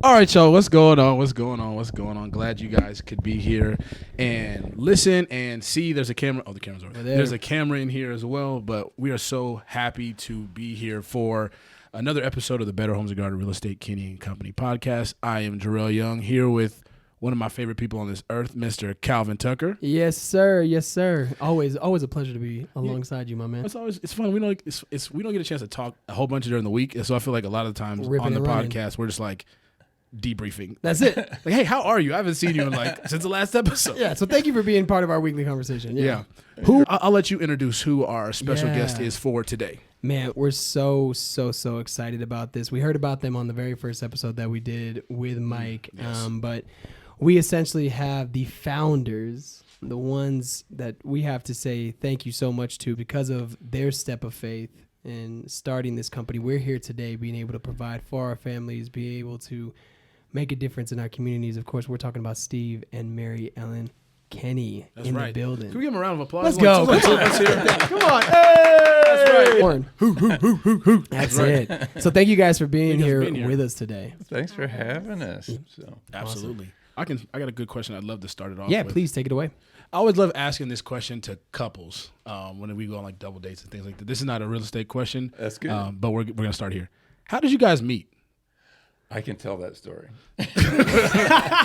All right, y'all. What's going on? What's going on? What's going on? Glad you guys could be here and listen and see. There's a camera. Oh, the camera's over there. There's a camera in here as well. But we are so happy to be here for another episode of the Better Homes and Garden Real Estate Kenney and Company podcast. I am Jarrell Young here with one of my favorite people on this earth, Mr. Calvin Tucker. Yes, sir. Yes, sir. Always a pleasure to be alongside you, my man. It's fun. We don't get a chance to talk a whole bunch during the week, so I feel like a lot of the times on the podcast we're just like debriefing. That's it. Like, hey, how are you? I haven't seen you in since the last episode. Yeah. So thank you for being part of our weekly conversation. Yeah. I'll let you introduce who our special guest is for today. Man, we're so excited about this. We heard about them on the very first episode that we did with Mike. Yes. But we essentially have the founders, the ones that we have to say thank you so much to because of their step of faith in starting this company. We're here today being able to provide for our families, be able to make a difference in our communities. Of course, we're talking about Steve and Mary Ellen Kenney the building. Can we give them a round of applause? Let's go. Let's hear it. Come on. Hey! That's right. Warren. Hoo. That's it. So thank you guys for being here with us today. Thanks for having us. So. Absolutely. Awesome. I got a good question I'd love to start it off with. Yeah, please take it away. I always love asking this question to couples when we go on like double dates and things like that. This is not a real estate question. That's good. But we're going to start here. How did you guys meet? I can tell that story. He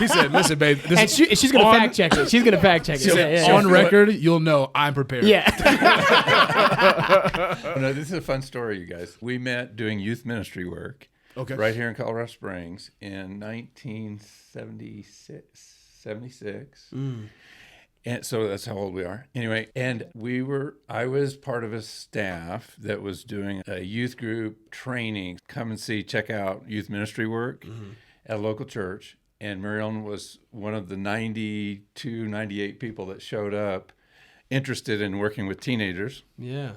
said, listen, babe. She's going to fact check it. She's going to fact check it. On record, you'll know I'm prepared. Yeah. No, this is a fun story, you guys. We met doing youth ministry work right here in Colorado Springs in 1976. And so that's how old we are. Anyway, and I was part of a staff that was doing a youth group training, come and check out youth ministry work at a local church. And Mary Ellen was one of the 92, 98 people that showed up interested in working with teenagers. Yeah.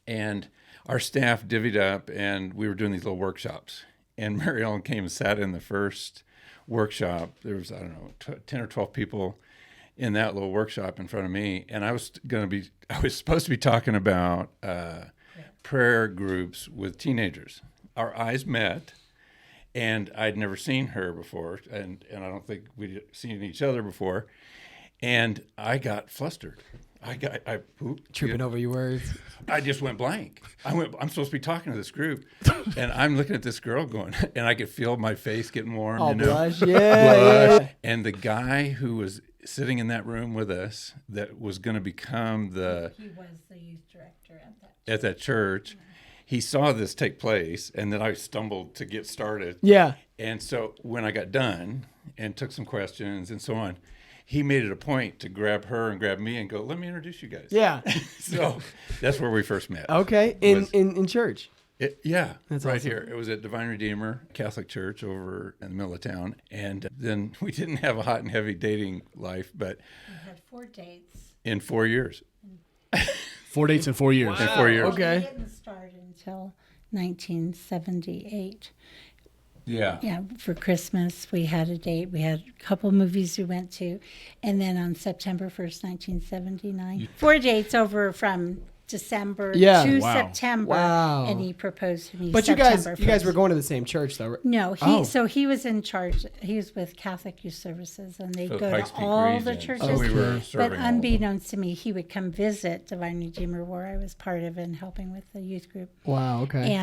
And our staff divvied up and we were doing these little workshops. And Mary Ellen came and sat in the first workshop. There was, 10 or 12 people in that little workshop in front of me, and I was supposed to be talking about prayer groups with teenagers. Our eyes met, and I'd never seen her before, and I don't think we'd seen each other before, and I got flustered. I tripping over your words. I just went blank. I'm supposed to be talking to this group, and I'm looking at this girl going, and I could feel my face getting warm. Oh, blush, yeah. And the guy who was sitting in that room with us that was going to become he was the youth director at that church. He saw this take place, and then I stumbled to get started. Yeah. And so when I got done and took some questions and so on, he made it a point to grab her and grab me and go, let me introduce you guys. Yeah. So that's where we first met. Okay. In church. Yeah, that's right awesome. here. It was at Divine Redeemer Catholic Church over in the middle of town. And then we didn't have a hot and heavy dating life, but we had 4 dates. In 4 years. 4 dates in 4 years. Wow. In 4 years. Okay. We didn't start until 1978. Yeah. Yeah, for Christmas, we had a date. We had a couple movies we went to. And then on September 1st, 1979, 4 dates over from December to September. Wow. And he proposed to me But September you guys were going to the same church, though, right? No, he was in charge. He was with Catholic Youth Services, and they'd go to all the churches. So we were but serving unbeknownst to me, he would come visit Divine Redeemer, where I was part of and helping with the youth group. Wow, okay.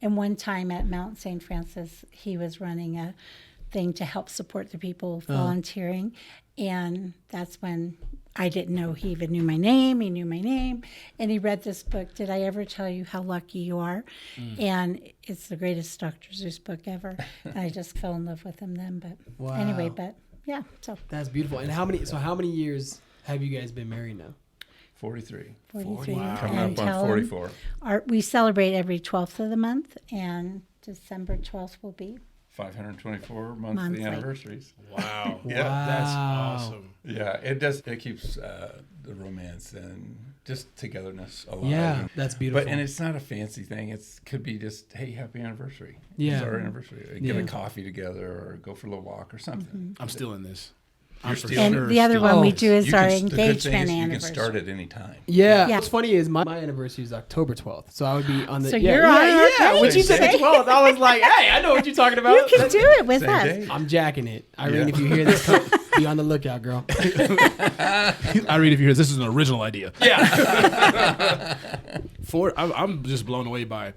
And one time at Mount St. Francis, he was running a thing to help support the people volunteering, and that's when I didn't know he even knew my name. He knew my name, and he read this book, Did I Ever Tell You How Lucky You Are? And it's the greatest Dr. Seuss book ever. And I just fell in love with him then. But anyway, yeah. So that's beautiful. And how many years have you guys been married now? 43. 43. Wow. Coming up on 44. We celebrate every 12th of the month, and December 12th will be 524 monthly anniversaries. Wow. Yeah. That's awesome. Yeah, it does. It keeps the romance and just togetherness alive. Yeah, that's beautiful. And it's not a fancy thing. It could be just, hey, happy anniversary. Yeah. It's our anniversary. Get a coffee together or go for a little walk or something. I'm still in this. for still- And sure the other one we do is our the good thing engagement is you can anniversary. start at any time. Yeah. Yeah. What's funny is my anniversary is October 12th, so I would be on the. So yeah, you're yeah, on our yeah. When day. you said the 12th, I was like, hey, I know what you're talking about. You can do it with Same us. day. I'm jacking it. Irene, Yeah. if you hear this, be on the lookout, girl. I read if you hear this is an original idea. Yeah. I'm just blown away by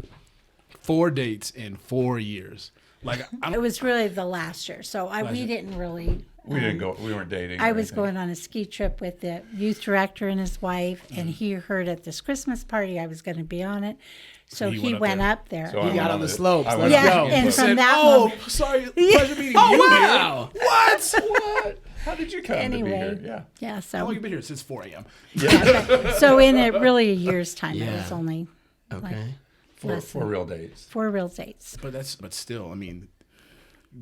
4 dates in 4 years. Like It was really the last year, so we year. didn't really. We didn't go. We weren't dating. I or was anything. going on a ski trip with the youth director and his wife, and he heard at this Christmas party I was going to be on it, so he he went went up up there. So I got went on the slopes. I Let's went Yeah, on the and slopes. from that oh, moment, sorry, pleasure meeting you here. Wow. What? What? How did you come to be anyway, here? Yeah. yeah. How long So, you been here? Since 4 a.m. so in really a year's time, it Yeah. was only Okay. For real dates. 4 real dates. But still, I mean,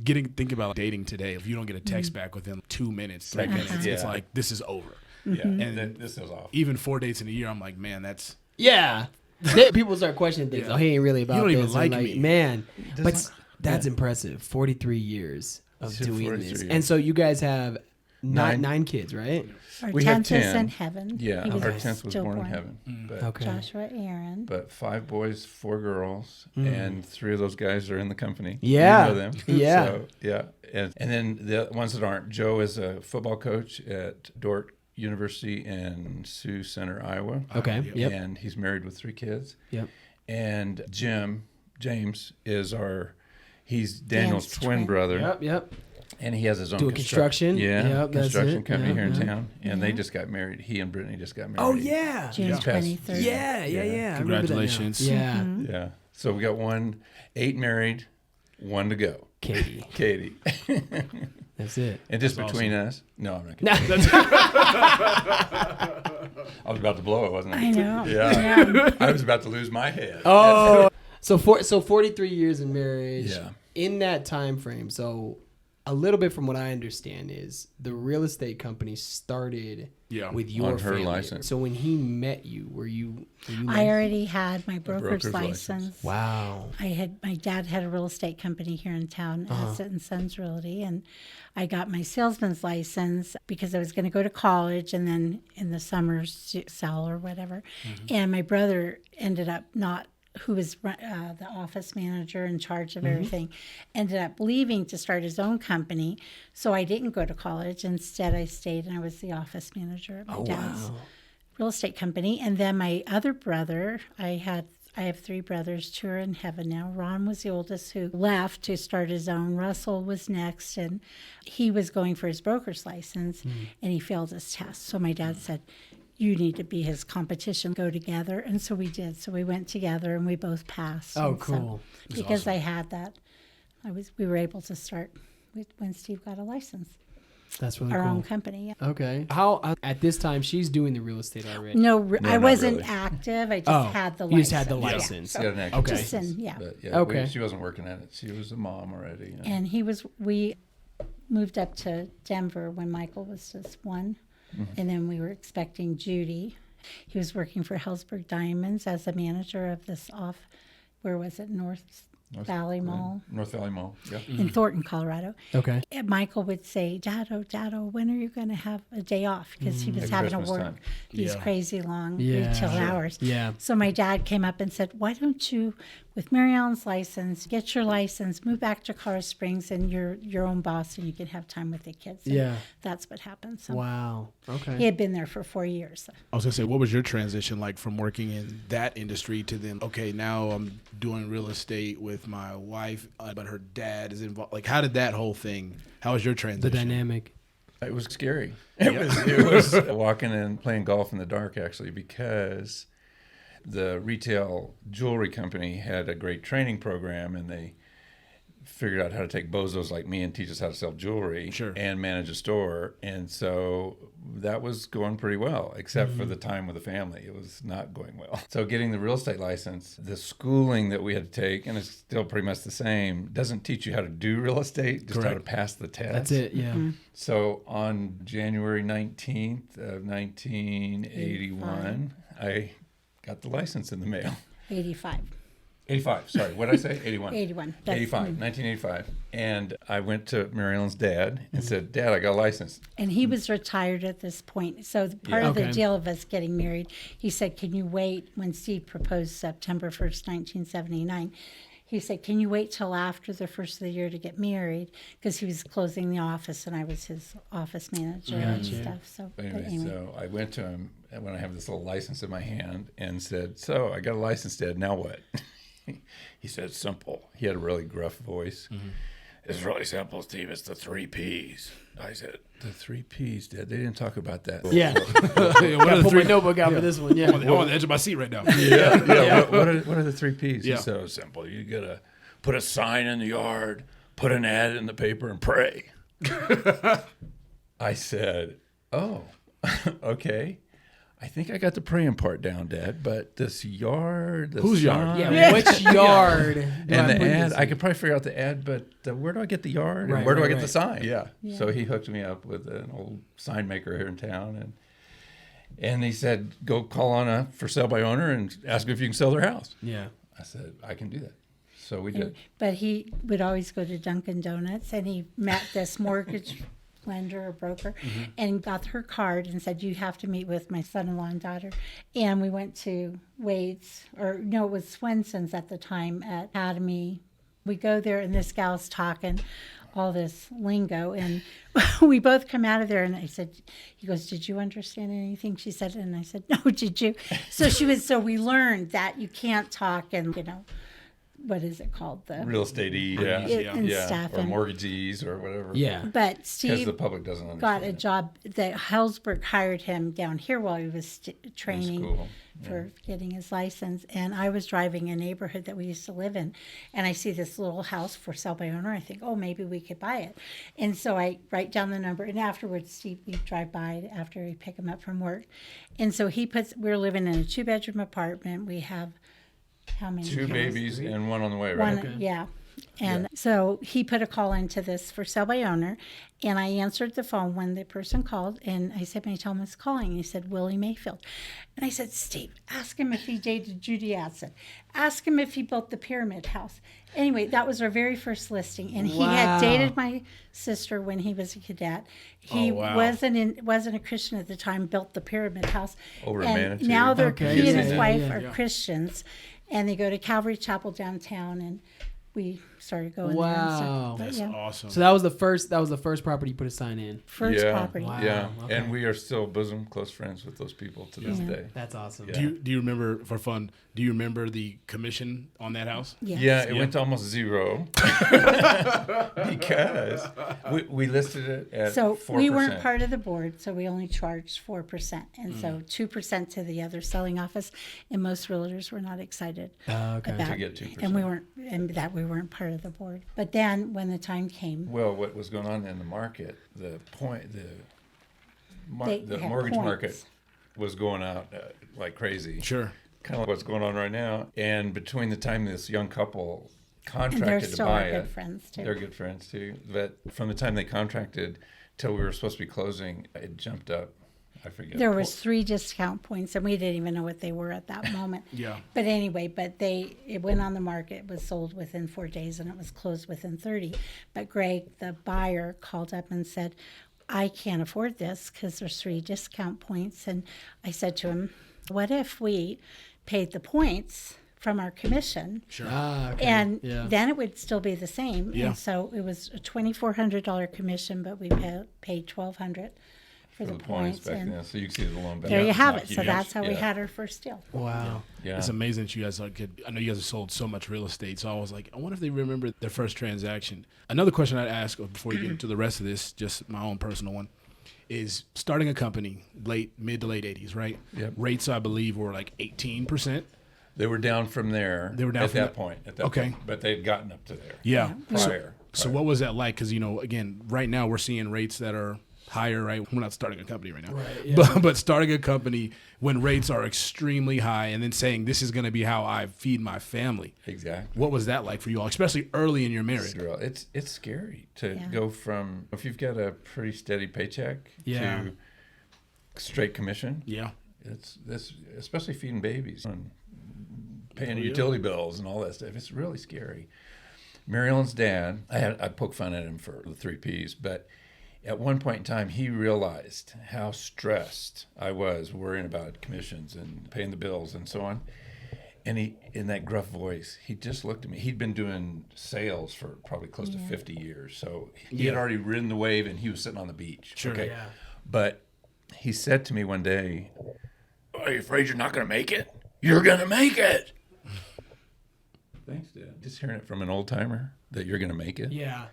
think about dating today. If you don't get a text back within 2 minutes, 3 minutes, it's Yeah. like this is over. Yeah. Mm-hmm. And then this is off. Even 4 dates in a year, I'm like, man, that's Yeah. People start questioning things. Yeah. Oh, he ain't really about You don't even this. I'm like me. Man, but doesn't- that's impressive. 43 years of Yeah, doing 43 this. years. And so you guys have Nine. nine kids, right? Our We have 10th is 10. in heaven. Yeah. He Our 10th was still born in heaven. But, Okay. Joshua Aaron. but 5 boys, 4 girls, and 3 of those guys are in the company. Yeah. You know them. Yeah. So, yeah. And then the ones that aren't, Joe is a football coach at Dordt University in Sioux Center, Iowa. Okay. Yep. And he's married with 3 kids. Yep. And James is he's Daniel's Dan's twin twin. brother. Yep. And he has his own Doing construction? Yeah, Yep, that's construction it. company Yeah, here in yeah. town. And they just got married. He and Brittany just got married. Oh, yeah. June Yeah. 23rd. Yeah. I remember that now. Congratulations. Yeah. Yeah. So we got 8 married, 1 to go. Katie. Katie. That's it. And just That's between us. No, I'm not kidding. I was about to blow it, wasn't I? I know. Yeah. I was about to lose my head. Oh. So 43 years in marriage. Yeah. In that time frame, so a little bit from what I understand is the real estate company started Yeah. with your On her family. license. So when he met you, were you I already had my broker's broker's license. license. Wow. My dad had a real estate company here in town, Uh-huh. Asset and Sons Realty, and I got my salesman's license because I was going to go to college and then in the summers sell or whatever. Mm-hmm. And my brother ended up who was the office manager in charge Mm-hmm. of everything, ended up leaving to start his own company. So I didn't go to college. Instead, I stayed and I was the office manager at my dad's real estate company. And then my other brother, I have 3 brothers, 2 are in heaven now. Ron was the oldest who left to start his own. Russell was next, and he was going for his broker's license, and he failed his test. So my dad said, you need to be his competition, go together. And so we did. So we went together, and we both passed. Oh, And so- cool. because I had that, we were able to start when Steve got a license, That's really our cool. own company. Yeah. Okay. How at this time she's doing the real estate already? No, I not wasn't really. active. I just Oh, had the license. you just had the Yeah. license. She got an active Okay. Just license, yeah. But yeah, Okay. she wasn't working at it. She was a mom already. You know. And we moved up to Denver when Michael was just 1. And then we were expecting Judy. He was working for Hellsberg Diamonds as a manager of this where was it? North Valley Mall North Valley Mall. Yeah. in Thornton, Colorado. Okay. And Michael would say, Dado, when are you going to have a day off? Because he was At having to Christmas work time. these Yeah. crazy long Yeah. retail Sure. hours. Yeah. So my dad came up and said, why don't you, with Mary Ellen's license, get your license, move back to Colorado Springs, and you're your own boss, and you can have time with the kids. And Yeah. that's what happened. So Wow. he Okay. had been there for 4 years. I was gonna say, what was your transition like from working in that industry to then? Okay, now I'm doing real estate with my wife, but her dad is involved. Like, how did that whole thing? How was your The transition? dynamic. It was scary. It was walking and playing golf in the dark, actually, because the retail jewelry company had a great training program, and they figured out how to take bozos like me and teach us how to sell jewelry Sure. and manage a store. And so that was going pretty well, except for the time with the family. It was not going well. So getting the real estate license, the schooling that we had to take, and it's still pretty much the same, doesn't teach you how to do real estate, just how to Correct. pass the test. That's it. Yeah. So on January 19th of 1981, I got the license in the mail. 85. 85. Sorry, what did I say? 81. 81. 1985. And I went to Mary Ellen's dad and said, Dad, I got a license. And he was retired at this point. So part of the Okay. deal of us getting married, he said, can you wait when Steve proposed September 1st, 1979? He said, can you wait till after the first of the year to get married? Because he was closing the office and I was his office manager and stuff. So, But but anyway, so I went to him when I have this little license in my hand and said, so I got a license, Dad, now what? He said, simple. He had a really gruff voice. It's really simple, Steve. It's the 3 Ps. I said, the 3 Ps, Dad. They didn't talk about that. Yeah. Yeah, what are Gotta the pull three? my notebook out for this one. Yeah. I'm on the edge of my seat right now. Yeah. What are the 3 Ps? Yeah. He said, oh, simple. You got to put a sign in the yard, put an ad in the paper, and pray. I said, oh, okay. I think I got the praying part down, Dad, but this yard, the Whose yard? sign, Yeah. Which yard? do and I the put ad, this I in? could probably figure out the ad, but where do I get the yard? Right, and where do I right, get right. the sign? Yeah. So he hooked me up with an old sign maker here in town, and he said, go call on a for sale by owner and ask if you can sell their house. Yeah. I said, I can do that. So we did. But he would always go to Dunkin' Donuts, and he met this mortgage lender or broker and got her card and said, you have to meet with my son-in-law and daughter. And we went to Wade's, or no, it was Swenson's at the time at Academy. We go there, and this gal's talking all this lingo, and we both come out of there, and I said, he goes, did you understand anything she said? And I said, no, did you? So we learned that you can't talk and, what is it called? The Real estate and stuff. or And, mortgagees or whatever. Yeah. but Because Steve the public doesn't understand. got a it. job that Hellsberg hired him down here while he was training school, for getting his license. And I was driving a neighborhood that we used to live in, and I see this little house for sale by owner. I think, oh, maybe we could buy it. And so I write down the number, and afterwards, Steve, we drive by after we pick him up from work. And so we're living in a 2-bedroom apartment. We have how many? 2 kids? babies and one on the way, right? One, yeah. And so he put a call into this for sale by owner, and I answered the phone when the person called, and I said, may I tell him who's calling? And he said, Willie Mayfield. And I said, Steve, ask him if he dated Judy Addison. Ask him if he built the Pyramid House. Anyway, that was our very first listing, and he had Wow. dated my sister when he was a cadet. He Oh, wow. wasn't a Christian at the time, built the Pyramid House. Over in and Manitou. now they're Okay. he and Yeah, his yeah, wife yeah. are Christians, and they go to Calvary Chapel downtown, and we started going there. And Wow. stuff. But That's yeah, awesome. So that was the first property you put a sign in. first yeah, property. Wow. Yeah, okay. and we are still bosom close friends with those people to this Yeah. day. That's awesome. Yeah. do you remember, for fun, do you remember the commission on that house? Yes. Yeah, it went to almost 0 because we listed it at So 4%. we weren't part of the board, so we only charged 4%, and so 2% to the other selling office, and most realtors were not excited Okay. about, To get 2%. and we weren't part of the board. But then when the time came, Well, what was going on in the market, They the had mortgage points. market was going out like crazy. Sure. Kind of like what's going on right now. And between the time this young couple and they're contracted to still buy our good it, friends too. they're good friends too. But from the time they contracted till we were supposed to be closing, it jumped up. I forget. There was 3 discount points, and we didn't even know what they were at that moment. Yeah. But anyway, it went on the market, it was sold within 4 days, and it was closed within 30. But Greg, the buyer, called up and said, I can't afford this because there's 3 discount points. And I said to him, what if we paid the points from our commission? Sure. Ah, okay. And yeah. then it would still be the same. Yeah. And so it was a $2,400 commission, but we paid $1,200 for the points. back And then. So you can see the loan back there then. you have Not it. So huge. that's how we Yeah. had our first deal. Wow. Yeah. It's amazing that you guys I know you guys have sold so much real estate. So I was like, I wonder if they remember their first transaction. Another question I'd ask before you get into the rest of this, just my own personal one, is starting a company mid to late 80s, right? Yep. Rates, I believe, were like 18%. They were down from there. They were down at from that the- point. Okay. But they'd gotten up to there. Yeah. Prior. So what was that like? Because, again, right now we're seeing rates that are higher, right? We're not starting a company right now. Right, yeah. But starting a company when rates are extremely high and then saying this is going to be how I feed my family. Exactly. What was that like for you all, especially early in your marriage? It's scary to Yeah. go from, if you've got a pretty steady paycheck Yeah. to straight commission. Yeah. It's this, especially feeding babies. And paying utility bills and all that stuff. It's really scary. Mary Ellen's dad, I poked fun at him for the 3 Ps, but at one point in time, he realized how stressed I was worrying about commissions and paying the bills and so on. And he, in that gruff voice, he just looked at me. He'd been doing sales for probably close to 50 years. So he had already ridden the wave, and he was sitting on the beach. Sure. Okay. Yeah. But he said to me one day, "Are you afraid you're not going to make it? You're going to make it." Thanks, Dad. Just hearing it from an old timer that you're going to make it. Yeah.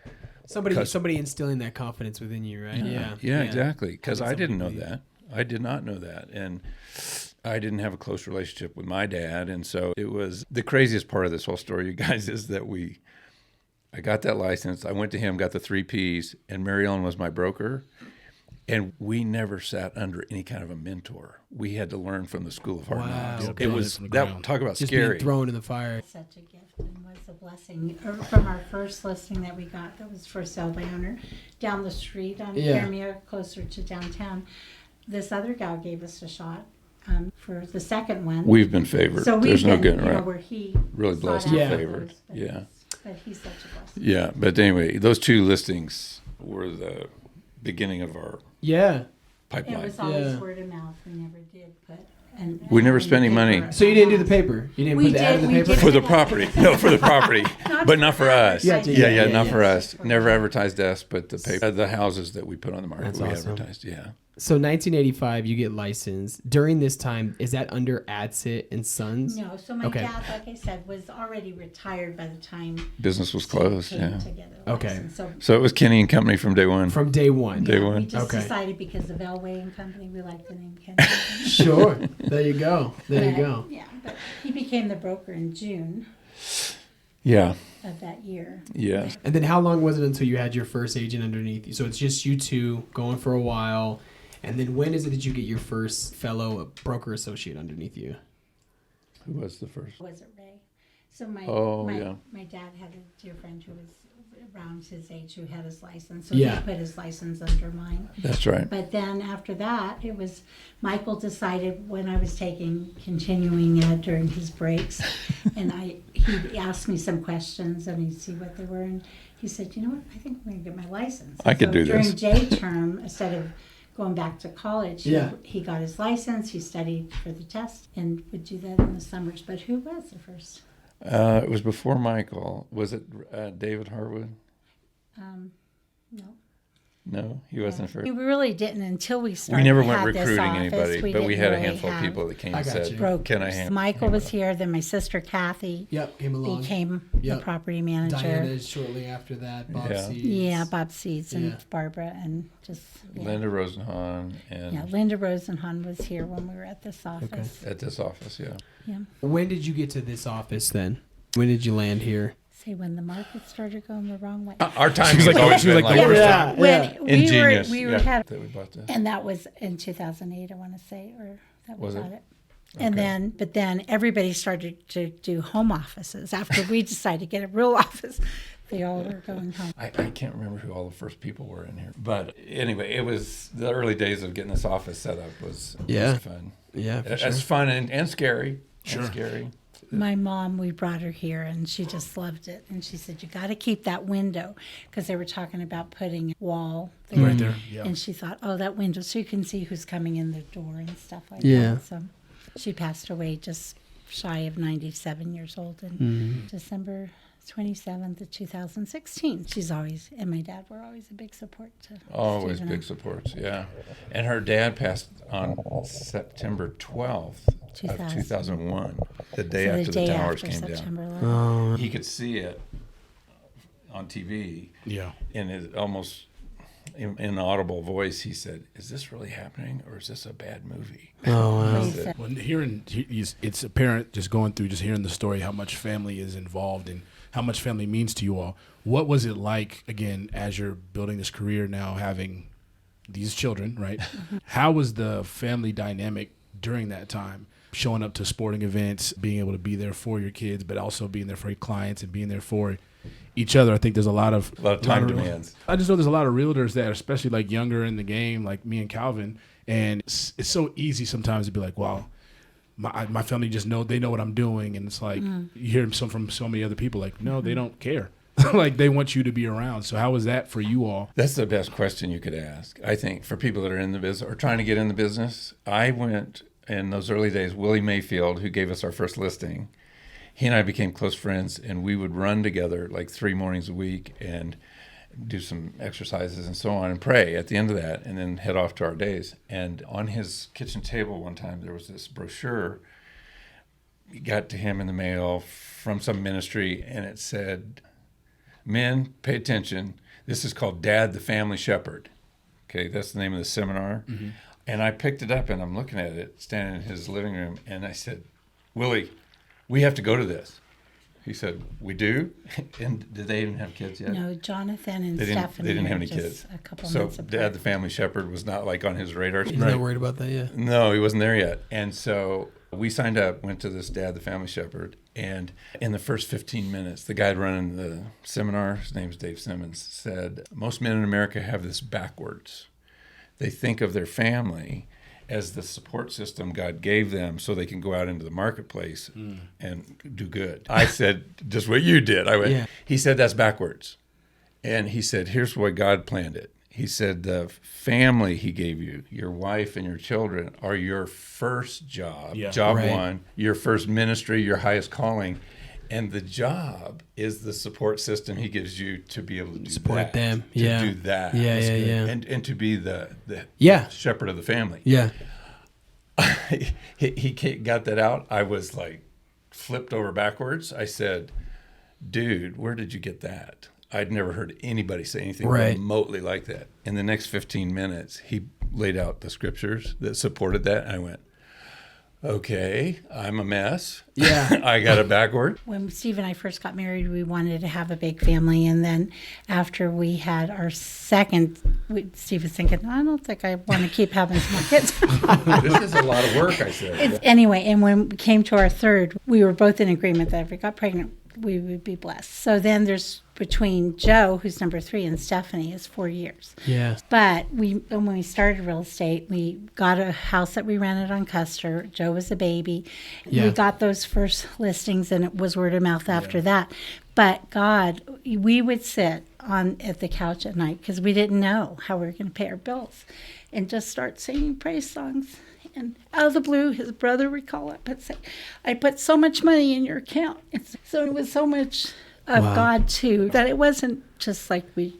Somebody instilling that confidence within you, right? Yeah, exactly. Because I didn't know believe. that. I did not know that. And I didn't have a close relationship with my dad. And so it was the craziest part of this whole story, you guys, is that I got that license. I went to him, got the 3 Ps, and Mary Ellen was my broker. And we never sat under any kind of a mentor. We had to learn from the School of Hard Wow. Knocks. Okay. It was From the that. ground. Talk about Just scary. being thrown in the fire. Such a gift and was a blessing. From our first listing that we got, that was for sale by owner, down the street on Paramia, closer to downtown. This other gal gave us a shot for the second one. We've been favored. So There's no getting you know, right. where he Really sought blessed out and those, favored. but Yeah. But he's such a blessing. Yeah. But anyway, those 2 listings were the beginning of our Yeah. It pipeline. was always Yeah. word of mouth. We never did put. And We never spent any money. So you didn't do the paper? You didn't We put the ad in did- the we paper? did. For the property. No, for the property. But not for us. Yeah, yeah, not yeah. for us. Never advertised us, but the paper, the houses that we put on the market, That's we awesome. advertised. Yeah. So 1985, you get licensed. During this time, is that under Adsit and Sons? No, so my Okay. dad, like I said, was already retired by the time Business was he closed. came Yeah. to get a Okay. license. So So it was Kenney and Company from day one. From day one. Day we one. just Okay. decided because of Elway and Company, we like the name Kenney. Sure. There you go. There you But, go. Yeah, but he became the broker in June Yeah. of that year. Yeah. And then how long was it until you had your first agent underneath you? So it's just you two going for a while. And then when is it that you get your first fellow broker associate underneath you? Who was the first? Was it Ray? So my yeah. my dad had a dear friend who was around his age who had his license, so Yeah. he put his license under mine. That's right. But then after that, it was Michael decided when I was taking continuing ed during his breaks, and he asked me some questions and he'd see what they were, and he said, "You know what? I think I'm going to get my license." I could do during this. J term, instead of going back to college, Yeah. he got his license. He studied for the test and would do that in the summers. But who was the first? It was before Michael. Was it David Harwood? No. No, he wasn't first. We really didn't until we started. We never went had this recruiting office. anybody, but we didn't had a really handful of have people that came I and got said, you. brokers. "Can I handle?" Michael was here. Then my sister Kathy Yep, came along. became Yep. the property manager. Diana shortly after that. Bob Yeah. Seeds. Yeah, Bob Seeds and Yeah. Barbara and just Linda Rosenhan and Yeah, Linda Rosenhan was here when we were at this office. at this office. Yeah. Yeah. When did you get to this office then? When did you land here? Say when the market started going the wrong way. Our time She's has like- always she was been like the like worst Yeah. time. When ingenious. we were yeah, had, that we bought this. and that was in 2008, I want to say, or that Was was it? about it. And then everybody started to do home offices after we decided to get a real office. They all were going home. I can't remember who all the first people were in here, but anyway, it was the early days of getting this office set up was fun. Yeah, for It's fun and scary. Sure. And scary. My mom, we brought her here and she just loved it. And she said, "You got to keep that window," because they were talking about putting a wall there. Right there, yeah. And she thought, "Oh, that window, so you can see who's coming in the door and stuff like Yeah. that." So she passed away just shy of 97 years old in December 27th of 2016. She's always, and my dad were always a big support to Always Steve and big I. supports, yeah. And her dad passed on September 12th of 2001, the day So after the towers after came September down. 11th. He could see it on TV Yeah. in his almost inaudible voice. He said, "Is this really happening, or is this a bad movie?" Oh, wow. He said, When it's apparent just going through, just hearing the story, how much family is involved and how much family means to you all. What was it like, again, as you're building this career now, having these children, right? How was the family dynamic during that time? Showing up to sporting events, being able to be there for your kids, but also being there for your clients and being there for each other. I think there's a lot of time demands. I just know there's a lot of realtors that are especially like younger in the game, like me and Calvin, and it's so easy sometimes to be like, wow, my family just they know what I'm doing. And it's like, you hear from so many other people, like, no, they don't care. Like, they want you to be around. So how was that for you all? That's the best question you could ask, I think, for people that are in the business or trying to get in the business. I went in those early days, Willie Mayfield, who gave us our first listing, he and I became close friends, and we would run together like 3 mornings a week and do some exercises and so on and pray at the end of that and then head off to our days. And on his kitchen table one time, there was this brochure. It got to him in the mail from some ministry, and it said, "Men, pay attention. This is called Dad the Family Shepherd." Okay, that's the name of the seminar. Mm-hmm. And I picked it up, and I'm looking at it, standing in his living room, and I said, "Willie, we have to go to this." He said, "We do?" And did they even have kids yet? No, Jonathan and They Stephanie. didn't have any just kids. A couple so months apart. Dad the Family Shepherd was not like on his radar. He's not worried about that, yeah. No, he wasn't there yet. And so we signed up, went to this Dad the Family Shepherd, and in the first 15 minutes, the guy running the seminar, his name's Dave Simmons, said, "Most men in America have this backwards. They think of their family as the support system God gave them so they can go out into the marketplace and do good." I said, just what you did. I went, Yeah. He said, "That's backwards." And he said, "Here's why God planned it." He said, "The family he gave you, your wife and your children, are your first job, job Right. one, your first ministry, your highest calling. And the job is the support system he gives you to be able to do Support that, them. to Yeah. do that. Yeah, That's yeah, good. yeah. And to be the Yeah. shepherd of the family." Yeah. he got that out. I was like flipped over backwards. I said, "Dude, where did you get that?" I'd never heard anybody say anything Right. remotely like that. In the next 15 minutes, he laid out the scriptures that supported that. And I went, "Okay, I'm a mess. Yeah. I got it backward." When Steve and I first got married, we wanted to have a big family. And then after we had our second, Steve was thinking, "I don't think I want to keep having some more kids." This is a lot of work, I said. Anyway, and when we came to our third, we were both in agreement that if we got pregnant, we would be blessed. So then there's between Joe, who's number 3, and Stephanie is 4 years. Yeah. But when we started real estate, we got a house that we rented on Custer. Joe was a baby. Yeah. We got those first listings, and it was word of mouth after that. But God, we would sit at the couch at night because we didn't know how we were going to pay our bills, and just start singing praise songs. And out of the blue, his brother would call up and say, "I put so much money in your account." And so it was so much of God too, that it wasn't just like we.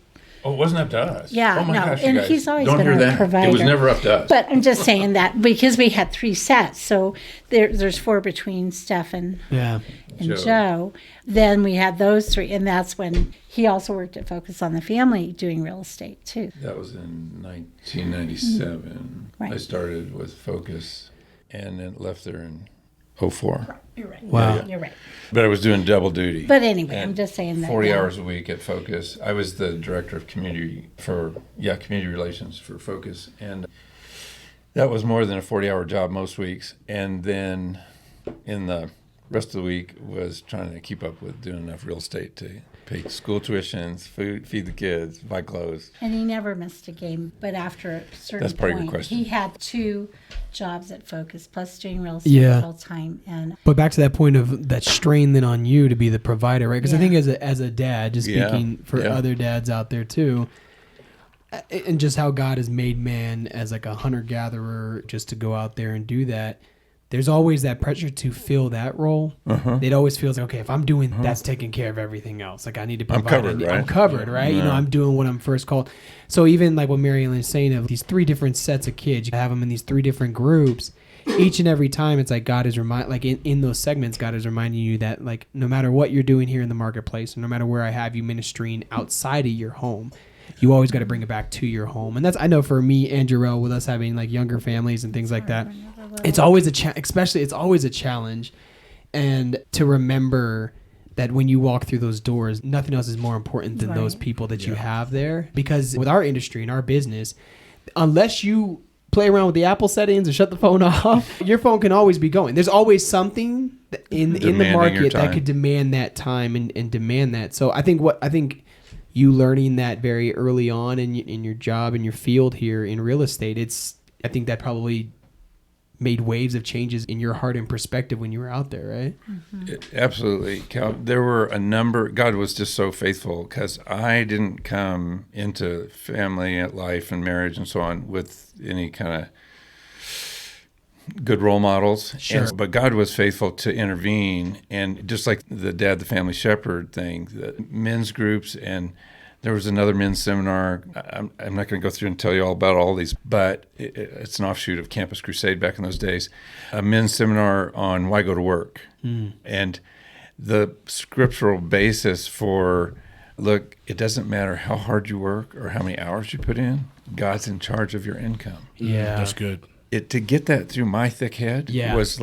Oh, it wasn't up to us. Yeah, oh my no, gosh, you and guys, he's always don't been hear our that. provider. It was never up to us. But I'm just saying that because we had 3 sets, so there's 4 between Steph and Joe. Then we had those 3, and that's when he also worked at Focus on the Family doing real estate too. That was in 1997. Right. I started with Focus and then left there in 04. You're right. Wow. You're right. But I was doing double duty. But anyway, And I'm just saying that 40 now. hours a week at Focus. I was the director of community relations for Focus. And that was more than a 40-hour job most weeks. And then in the rest of the week was trying to keep up with doing enough real estate to pay school tuitions, food, feed the kids, buy clothes. And he never missed a game. But after a certain That's part of your point, question. he had 2 jobs at Focus plus doing real estate full time. And But back to that point of that strain then on you to be the provider, right? Because I Yeah. think as a dad, just speaking for other dads out there too, and just how God has made man as like a hunter-gatherer just to go out there and do that, there's always that pressure to fill that role. It always feels like, okay, if I'm doing that's taking care of everything else. Like I need to provide. I'm covered, right? You know, I'm doing what I'm first called. So even like what Mary Ellen is saying of these 3 different sets of kids, you have them in these 3 different groups. Each and every time it's like God is in those segments, God is reminding you that like no matter what you're doing here in the marketplace, and no matter where I have you ministering outside of your home, you always got to bring it back to your home. And that's, I know for me and Jarrell, with us having like younger families and things like that, it's always it's always a challenge. And to remember that when you walk through those doors, nothing else is more important than those people that you have there. Because with our industry and our business, unless you play around with the Apple settings and shut the phone off, your phone can always be going. There's always something in the market that could demand that time and demand that. So I think you learning that very early on in your job and your field here in real estate, I think that probably made waves of changes in your heart and perspective when you were out there, right? Absolutely, Cal. There were a number. God was just so faithful because I didn't come into family life and marriage and so on with any kind of good role models. Sure. But God was faithful to intervene. And just like the Dad, the Family Shepherd thing, the men's groups, and there was another men's seminar. I'm not going to go through and tell you all about all these, but it's an offshoot of Campus Crusade back in those days. A men's seminar on why go to work. And the scriptural basis for, look, it doesn't matter how hard you work or how many hours you put in, God's in charge of your income. Yeah. That's good. To get that through my thick head was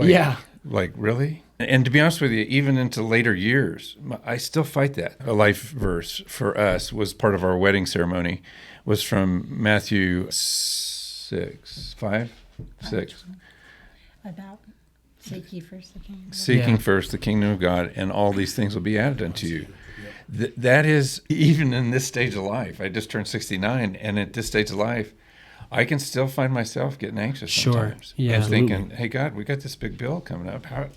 like, really? And to be honest with you, even into later years, I still fight that. A life verse for us was part of our wedding ceremony, was from Matthew 6, 5, 6. About seek ye first the kingdom. Seeking first the kingdom of God, and all these things will be added unto you. That is, even in this stage of life, I just turned 69, and at this stage of life, I can still find myself getting anxious sometimes. Yeah, and absolutely. thinking, hey, God, we got this big bill coming up. How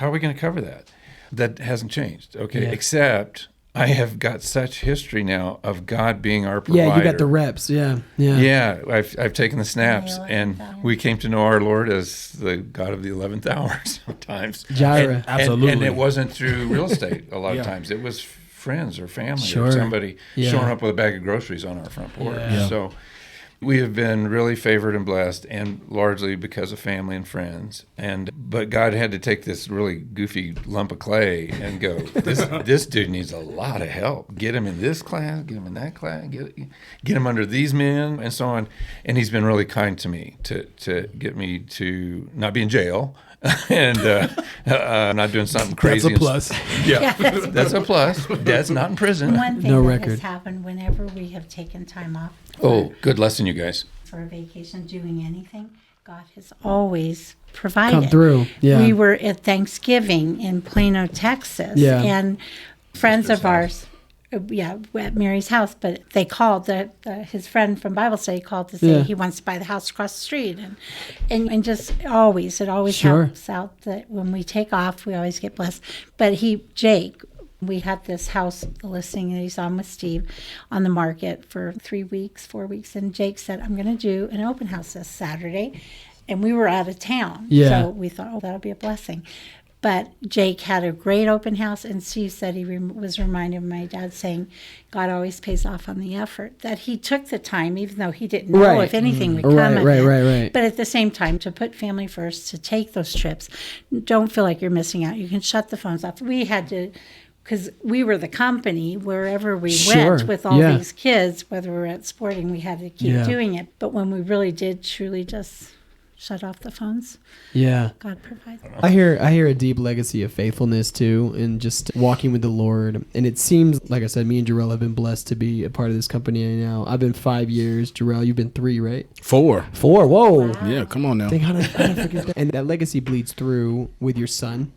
are we going to cover that? That hasn't changed, okay? Yeah. Except I have got such history now of God being our provider. Yeah, you got the reps. Yeah. Yeah, I've taken the snaps, The 11th and hour. we came to know our Lord as the God of the 11th hour sometimes. Jireh. Absolutely. And it wasn't through real estate a lot of times. It was friends or family Sure. or somebody Yeah. showing up with a bag of groceries on our front porch. Yeah. So we have been really favored and blessed, and largely because of family and friends. But God had to take this really goofy lump of clay and go, this dude needs a lot of help. Get him in this class, get him in that class, get him under these men, and so on. And he's been really kind to me to get me to not be in jail and not doing something crazy. That's a plus. Yeah, that's a plus. Dad's not in prison. One thing No that record. has happened whenever we have taken time off Oh, good lesson, you guys. for a vacation, doing anything, God has always provided. Come through. Yeah. We were at Thanksgiving in Plano, Texas, Yeah. and friends of ours, at Mary's house, but they called, his friend from Bible study called to say Yeah. he wants to buy the house across the street. And just always, it always Sure. helps out that when we take off, we always get blessed. But Jake, we had this house listing that he's on with Steve on the market for 4 weeks. And Jake said, I'm going to do an open house this Saturday. And we were out of town. Yeah. So we thought, that'll be a blessing. But Jake had a great open house, and Steve said he was reminded of my dad saying, God always pays off on the effort. That he took the time, even though he didn't know Right. if anything would Right, come of right, it. right. But at the same time, to put family first, to take those trips, don't feel like you're missing out. You can shut the phones off. We had to, because we were the company wherever we Sure. went with all Yeah. these kids, whether we were at sporting, we had to keep Yeah. doing it. But when we really did truly just shut off the phones, Yeah. God provides. I hear a deep legacy of faithfulness too, and just walking with the Lord. And it seems, like I said, me and Jarrell have been blessed to be a part of this company now. I've been 5 years. Jarrell, you've been 3, right? 4. 4. Whoa. Yeah, come on now. Think how to forget that. And that legacy bleeds through with your son,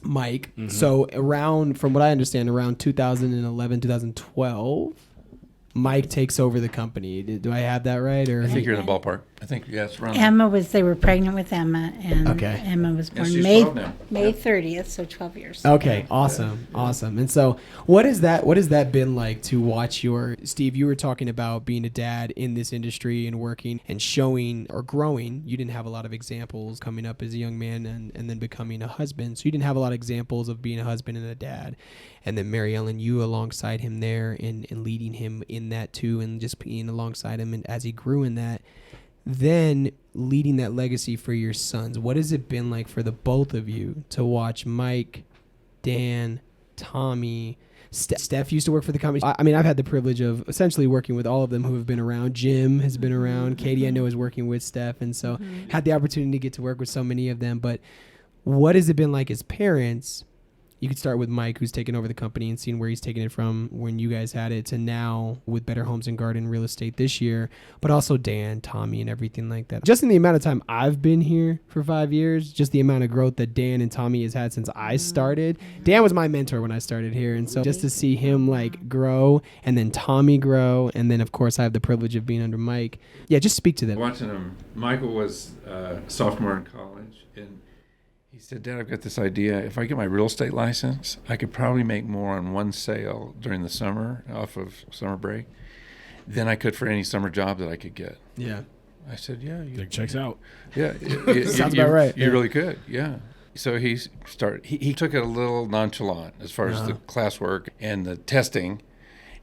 Mike. So from what I understand, around 2011, 2012, Mike takes over the company. Do I have that right? Or I think you're in the ballpark. I think, yeah, it's running. They were pregnant with Emma, and Okay. Emma was born she's May 12 now. 30th, so 12 years. Okay, awesome. And so, what has that been like to watch Steve? You were talking about being a dad in this industry and working and showing or growing. You didn't have a lot of examples coming up as a young man and then becoming a husband. So you didn't have a lot of examples of being a husband and a dad. And then Mary Ellen, you alongside him there and leading him in that too, and just being alongside him and as he grew in that. Then leading that legacy for your sons. What has it been like for the both of you to watch Mike, Dan, Tommy, Steph used to work for the company. I mean, I've had the privilege of essentially working with all of them who have been around. Jim has been around. Katie, I know, is working with Steph. And so had the opportunity to get to work with so many of them. But what has it been like as parents, you could start with Mike, who's taken over the company, and seeing where he's taken it from when you guys had it to now with Better Homes and Garden Real Estate this year, but also Dan, Tommy, and everything like that. Just in the amount of time I've been here for 5 years, just the amount of growth that Dan and Tommy has had since I started. Dan was my mentor when I started here, and so just to see him like grow, and then Tommy grow, and then of course I have the privilege of being under Mike. Yeah, just speak to them. Watching him, Michael was a sophomore in college, and he said, Dad, I've got this idea. If I get my real estate license, I could probably make more on one sale during the summer off of summer break than I could for any summer job that I could get. Yeah. I said, yeah. It checks out. Yeah. Sounds about right. You really could, yeah. So he took it a little nonchalant as far as the classwork and the testing,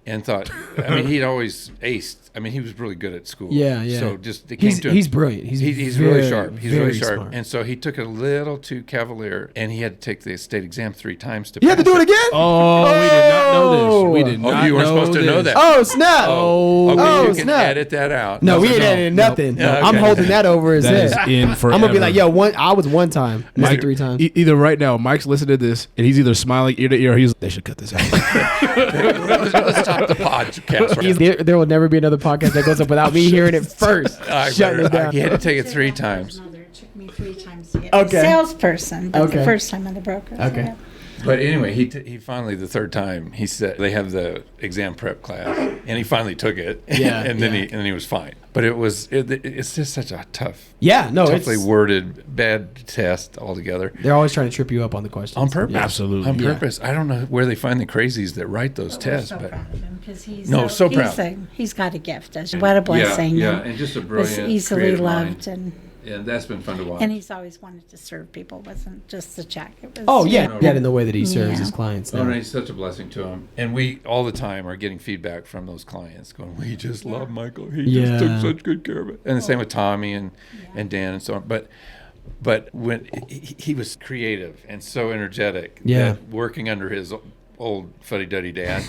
and thought, I mean, he'd always aced. I mean, he was really good at school. Yeah, yeah. So just it came to him. He's brilliant. He's very, really sharp. He's really sharp. Smart. And so he took it a little too cavalier, and he had to take the state exam 3 times to You pass have to do it again? Oh, we did not know this. We did not you weren't supposed to know this. that. Oh, snap. Okay, you can snap. edit that out. No, we ain't editing nothing. No. I'm Okay. holding that over his That is head. in forever. I'm going to be like, yo, I was one time. Not Mike, 3 times. Either right now, Mike's listening to this, and he's either smiling ear to ear, or they should cut this out. Let's stop the podcast. Right? There will never be another podcast that goes up without me hearing it first. Shutting it down. He had to take it 3 times. It took me 3 times to get Okay. a salesperson, but Okay. the first time on the broker. Okay. Yeah. But anyway, he finally, the 3rd time, he said they have the exam prep class, and he finally took it. Yeah, and then he was fine. But it's just such a toughly worded, bad test altogether. They're always trying to trip you up on the questions. On purpose. Yeah. Absolutely. On purpose. I don't know where they find the crazies that write those tests. We're so But proud of him because he's so proud. He's got a gift. What a blessing. Yeah, and just a was brilliant, easily creative loved mind. And that's been fun to watch. and he's always wanted to serve people. It wasn't just the check. It was, Oh, yeah. you know, That in the way that he serves Yeah. his clients. Oh, now. no, he's such a blessing to him. And we, all the time, are getting feedback from those clients going, we just love Michael. He just took such good care of it. And the same with Tommy and Dan and so on. But when he was creative and so energetic, that working under his old fuddy-duddy dad,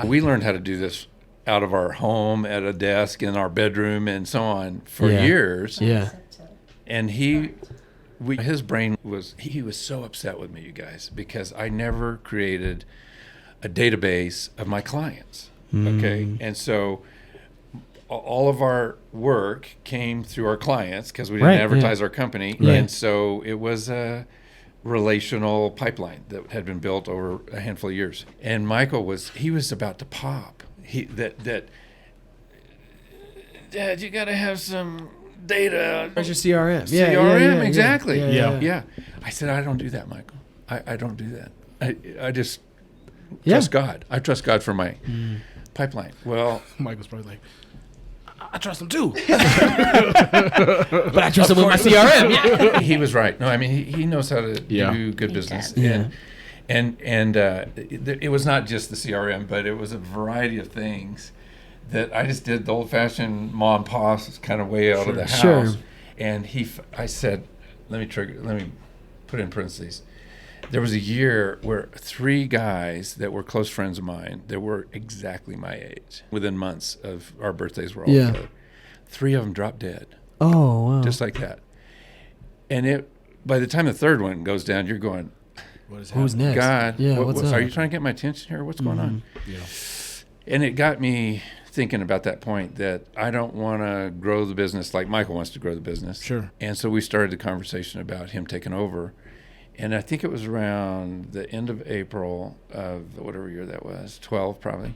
we learned how to do this out of our home, at a desk, in our bedroom, and so on for years. Yeah. And his brain was, he was so upset with me, you guys, because I never created a database of my clients. Okay. And so all of our work came through our clients because we didn't advertise our company. Right. And so it was a relational pipeline that had been built over a handful of years. And Michael was about to pop. Dad, you got to have some data. Where's your CRM? CRM, exactly. Yeah. I said, I don't do that, Michael. I don't do that. I just trust God. I trust God for my pipeline. Well, Michael's probably like, I trust him too. But I trust him with my CRM. Yeah. he was right. No, I mean, he knows how to do good business. Yeah. And it was not just the CRM, but it was a variety of things that I just did the old-fashioned mom and pa's kind of way out of the house. Sure. And I said, let me put in parentheses. There was a year where 3 guys that were close friends of mine that were exactly my age, within months of our birthdays were all together. 3 of them dropped dead. Oh, wow. Just like that. And by the time the 3rd one goes down, you're going, Who's next? God, Yeah, what's up? Are you trying to get my attention here? What's going on? Yeah. And it got me thinking about that point, that I don't want to grow the business like Michael wants to grow the business. Sure. And so we started the conversation about him taking over. And I think it was around the end of April of whatever year that was, 12 probably.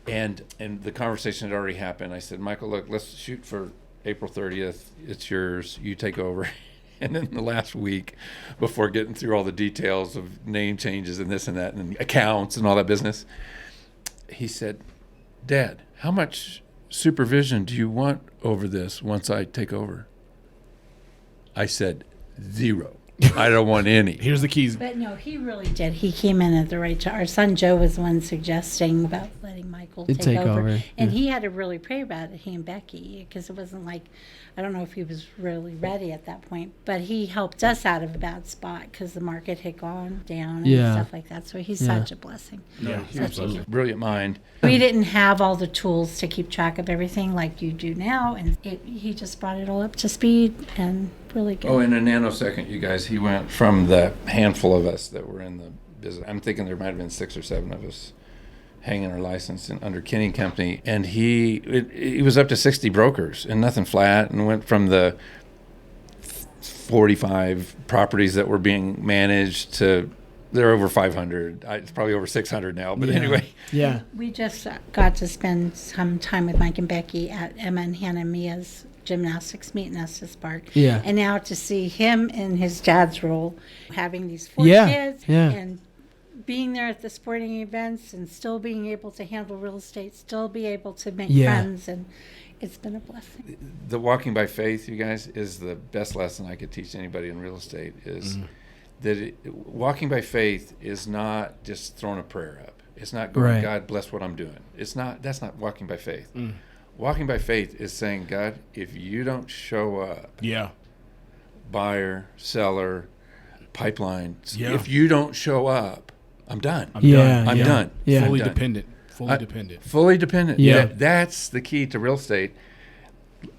And the conversation had already happened. I said, Michael, look, let's shoot for April 30th. It's yours. You take over. And then the last week, before getting through all the details of name changes and this and that and accounts and all that business, he said, Dad, how much supervision do you want over this once I take over? I said, 0. I don't want any. Here's the keys. But no, he really did. He came in at the right time. Our son Joe was the one suggesting about letting Michael take over. And he had to really pray about it, he and Becky, because it wasn't like, I don't know if he was really ready at that point, but he helped us out of a bad spot because the market had gone down and stuff like that. So he's such a blessing. Yeah, absolutely. Brilliant mind. We didn't have all the tools to keep track of everything like you do now, and he just brought it all up to speed, and really good. Oh, in a nanosecond, you guys, he went from the handful of us that were in the business. I'm thinking there might have been 6 or 7 of us hanging our license under Kenney Company, and he was up to 60 brokers and nothing flat, and went from the 45 properties that were being managed to they're over 500. It's probably over 600 now, but anyway. Yeah. We just got to spend some time with Mike and Becky at Emma and Hannah and Mia's gymnastics meet in Estes Park. Yeah. And now to see him in his dad's role, having these 4 Yeah, kids yeah. and being there at the sporting events and still being able to handle real estate, still be able to make Yeah. friends, and it's been a blessing. The walking by faith, you guys, is the best lesson I could teach anybody in real estate is that walking by faith is not just throwing a prayer up. It's not going, Right. God bless what I'm doing. That's not walking by faith. Walking by faith is saying, God, if you don't show up, Yeah. buyer, seller, pipeline, Yeah. if you don't show up, I'm done. I'm Yeah, done. I'm yeah. done. Yeah. Fully done. dependent. Fully dependent. Fully dependent. Yeah. That's the key to real estate.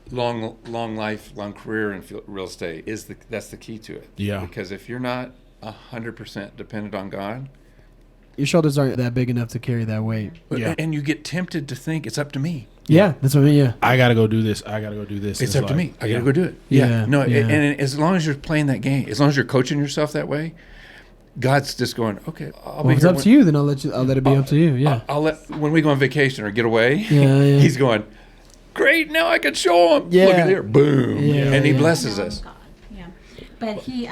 Long life, long career in real estate that's the key to it. Yeah. Because if you're not 100% dependent on God, Your shoulders aren't that big enough to carry that weight. Yeah. and you get tempted to think it's up to me. Yeah, that's what I mean. Yeah. I got to go do this. I got to go do this. It's up to me. I got to yeah. go do it. Yeah, No, yeah. and as long as you're playing that game, as long as you're coaching yourself that way, God's just going, okay, I'll Well, be if it's here up to you, then I'll let it be up to you. Yeah. I'll let when we go on vacation or get away. Yeah, yeah. He's going, great. Now I can show him. Yeah. Look at here, boom, Yeah, and He yeah. blesses us. Yeah. But he,